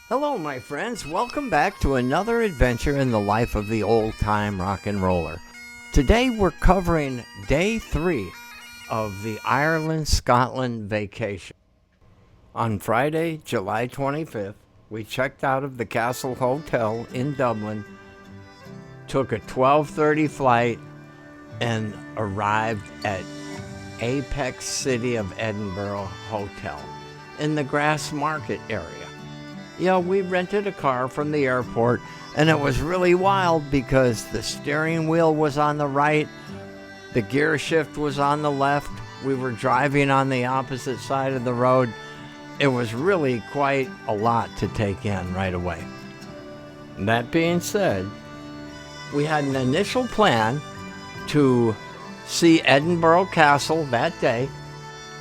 Hello, my friends. Welcome back to another adventure in the life of the old-time rock and roller. Today we're covering day 3 of the Ireland-Scotland vacation. On Friday, July 25th, we checked out of the Castle Hotel in Dublin, took a 12:30 flight, and arrived at Apex City of Edinburgh Hotel in the Grassmarket area. We rented a car from the airport, and it was really wild because the steering wheel was on the right, the gear shift was on the left, we were driving on the opposite side of the road. It was really quite a lot to take in right away. That being said, we had an initial plan to see Edinburgh Castle that day,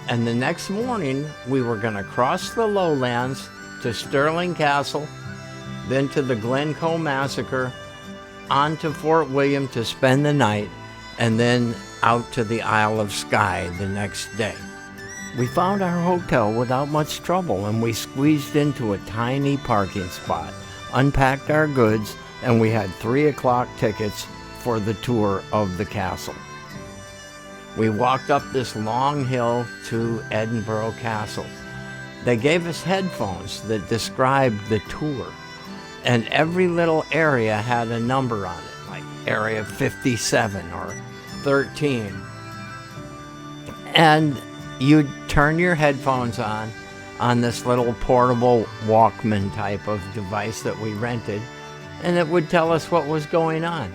and the next morning we were going to cross the lowlands to Stirling Castle, then to the Glencoe Massacre, on to Fort William to spend the night, and then out to the Isle of Skye the next day. We found our hotel without much trouble, and we squeezed into a tiny parking spot, unpacked our goods, and we had 3 o'clock tickets for the tour of the castle. We walked up this long hill to Edinburgh Castle. They gave us headphones that described the tour, and every little area had a number on it, like area 57 or 13. And you'd turn your headphones on this little portable Walkman type of device that we rented, and it would tell us what was going on.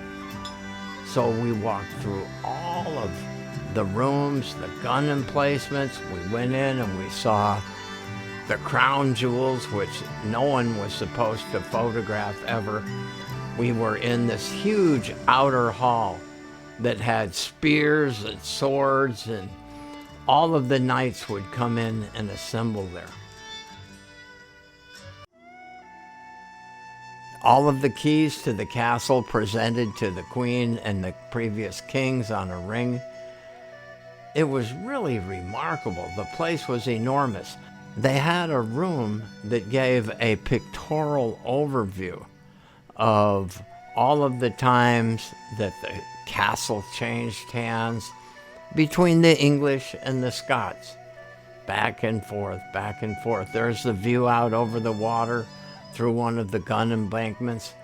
So we walked through all of the rooms, the gun emplacements. We went in and we saw the crown jewels, which no one was supposed to photograph ever. We were in this huge outer hall that had spears and swords, and all of the knights would come in and assemble there. All of the keys to the castle presented to the queen and the previous kings on a ring. It was really remarkable. The place was enormous. They had a room that gave a pictorial overview of all of the times that the castle changed hands between the English and the Scots. Back and forth, back and forth. There's the view out over the water through one of the gun embankments.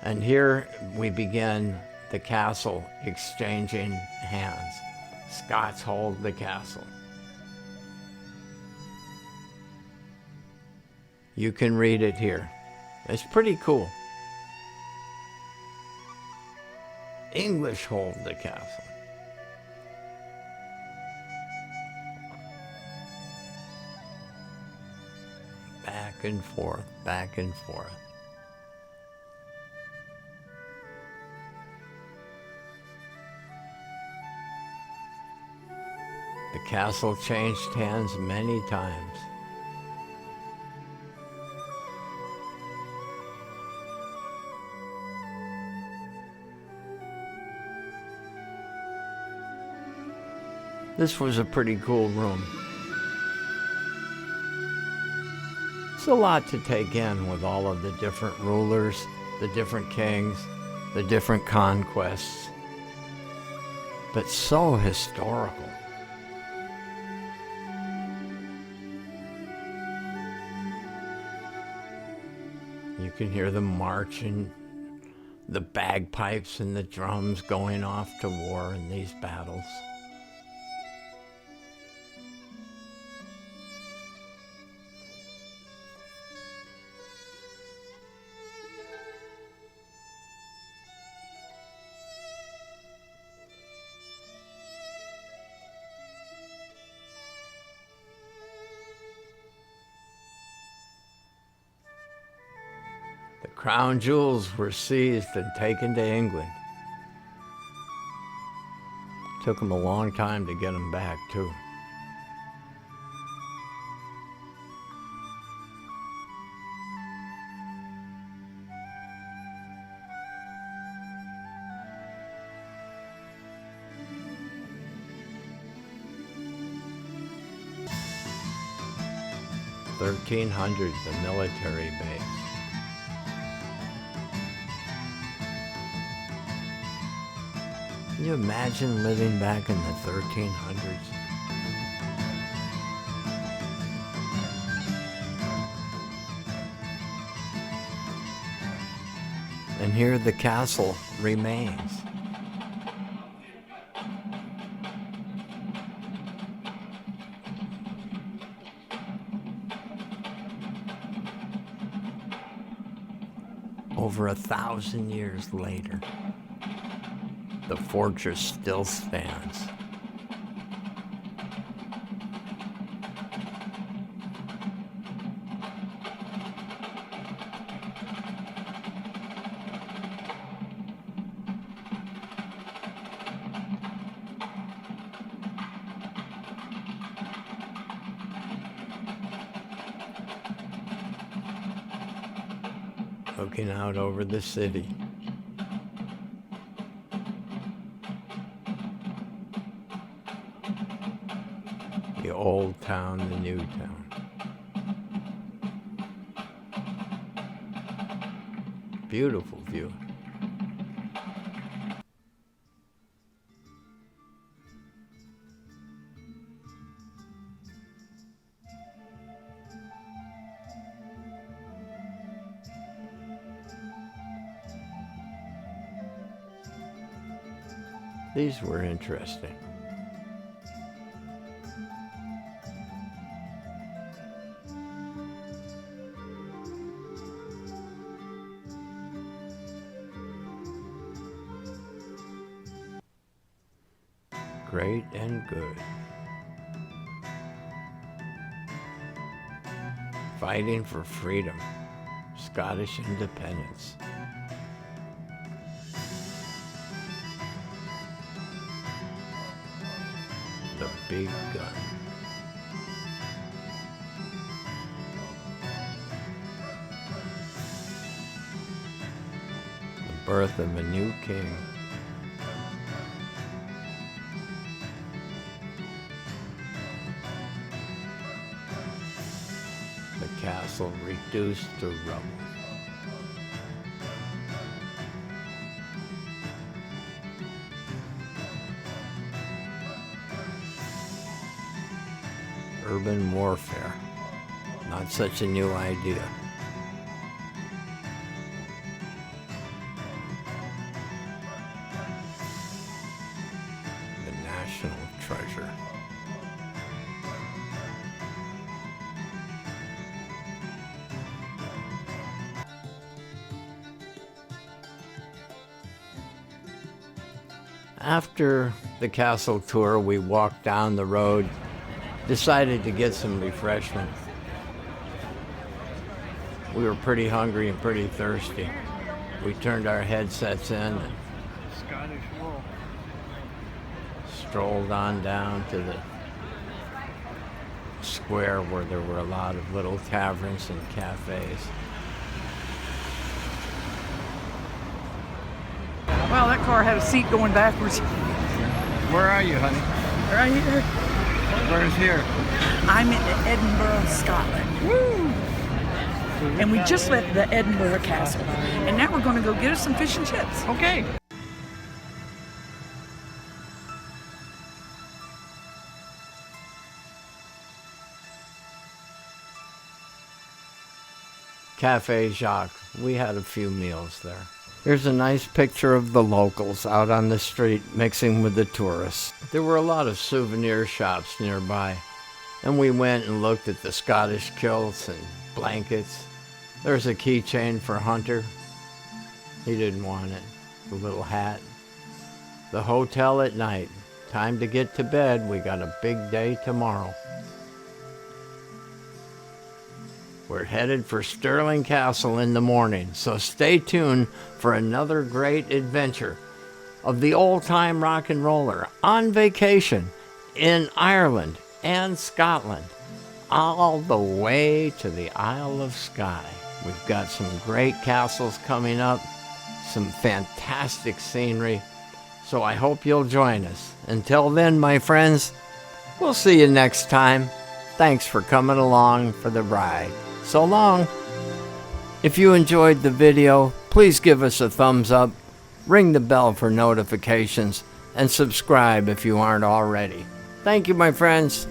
And here we begin the castle exchanging hands. Scots hold the castle. You can read it here. It's pretty cool. English hold the castle. Back and forth, back and forth. The castle changed hands many times. This was a pretty cool room. It's a lot to take in with all of the different rulers, the different kings, the different conquests, but so historical. You can hear them marching, the bagpipes and the drums going off to war in these battles. The crown jewels were seized and taken to England. Took them a long time to get them back, too. 1300s, a military base. Can you imagine living back in the 1300s? And here the castle remains. Over 1,000 years later, the fortress still stands. Looking out over the city. The old town, the new town. Beautiful view. These were interesting. Great and good. Fighting for freedom. Scottish independence. The big gun. The birth of a new king. The castle reduced to rubble. Urban warfare, not such a new idea. The national treasure. After the castle tour, we walked down the road, decided to get some refreshments. We were pretty hungry and pretty thirsty. We turned our headsets in and Scottish wool. strolled on down to the square where there were a lot of little taverns and cafes. Well, that car had a seat going backwards. Where are you, honey? Right here. Where's here? I'm in Edinburgh, Scotland. Woo! And we just left the Edinburgh Castle. And now we're going to go get us some fish and chips. Okay. Cafe Jacques. We had a few meals there. Here's a nice picture of the locals out on the street mixing with the tourists. There were a lot of souvenir shops nearby, and we went and looked at the Scottish kilts and blankets. There's a keychain for Hunter. He didn't want it. The little hat. The hotel at night. Time to get to bed. We got a big day tomorrow. We're headed for Stirling Castle in the morning, so stay tuned for another great adventure of the old-time rock and roller on vacation in Ireland and Scotland, all the way to the Isle of Skye. We've got some great castles coming up, some fantastic scenery, so I hope you'll join us. Until then, my friends, we'll see you next time thanks for coming along for the ride. So long. If you enjoyed the video, please give us a thumbs up, ring the bell for notifications, and subscribe if you aren't already. Thank you, my friends.